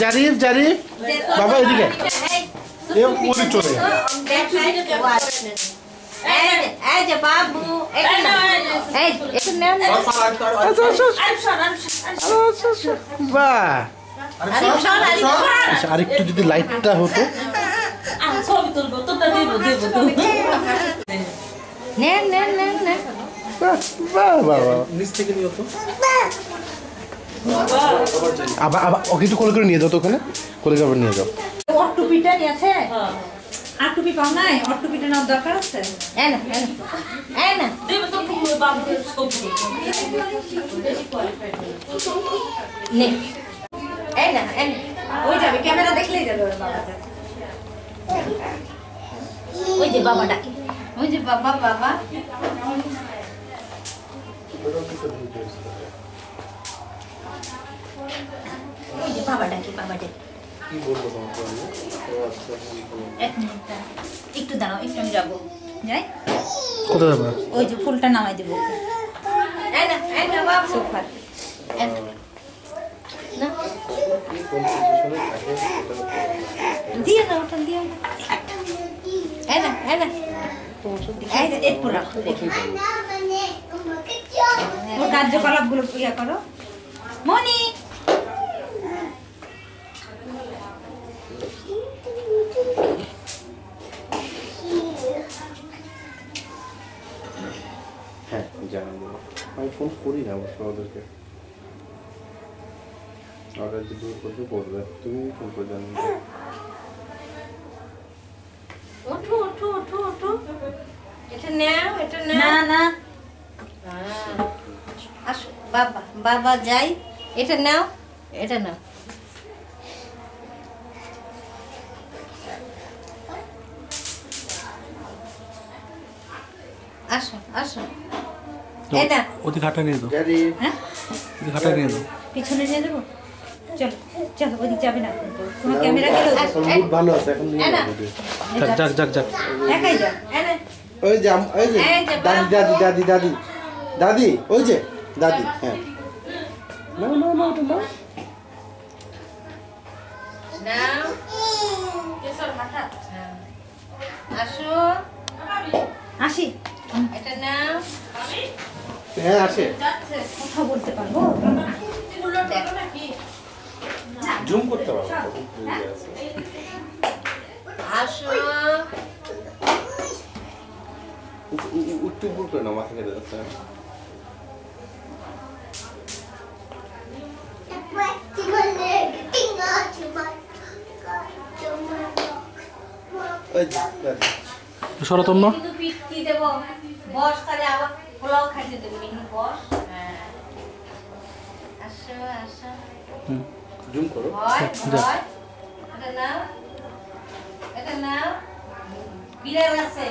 জারিফ জারিফ বাবা এদিকে চলে এই যে বাবু বাহ আরেকটু যদি লাইটটা হতো নিচ থেকে নিয়ে হতো আবার আবার ওকে একটু কোলে করে নিয়ে যাও তো ওখানে কোলে করে নিয়ে যাও টুপিটা নিয়েছে আর টুপি পাও নাই আর টুপিটা নাও দরকার আছে এই না এই না দেব তো বাবু নে এই না ওই যাবে ক্যামেরা দেখলেই যাবে ওর বাবাটা ওই যে বাবা ডাকে ওই যে বাবা বাবা ওই যে বাবা ডাকে কি বলবো তোমাকে এক মিনিট একটু দাঁড়াও একটু আমি যাবো যাই কোথায় যাবে ওই যে ফুলটা নামাই দেবো এই না বাবা সোফা না দিয়ে না ওটা দিয়ে এই না এই যে একটু রাখো ওর কার্যকলাপগুলো ইয়া করো মনি হ্যাঁ জানাবো আমি ফোন করি না অবশ্য ওদেরকে অর্ডার যদি করতে বলবে তুমি ফোন করে জানাবে ওঠো এটা নাও না আসো বাবা যাই এটা নাও আসো এটা ওদি ঘাটা নিয়ে দাও হ্যাঁ ওদি ঘাটা নিয়ে দাও পিছনে নিয়ে দেবো চলো ওদিক যাবে না তোমার ক্যামেরা গেল বহুত ভালো আছে এখন নিয়ে যাক একাই যা ওই যে দাদি ওই যে দাদি হ্যাঁ নাও ওটা নাও আসো আসি এটা নাও হ্যাঁ আসে কথা বলতে পারবো জুম করতে পারবো আসো একটু উপর করে নাও মাথা কেটে যাচ্ছে সরতম না পিঠি দেব বস তাহলে আবার পোলাও খাইতে দেব মিনু বস আসো জুম করো এটা নাও বিড়াল আছে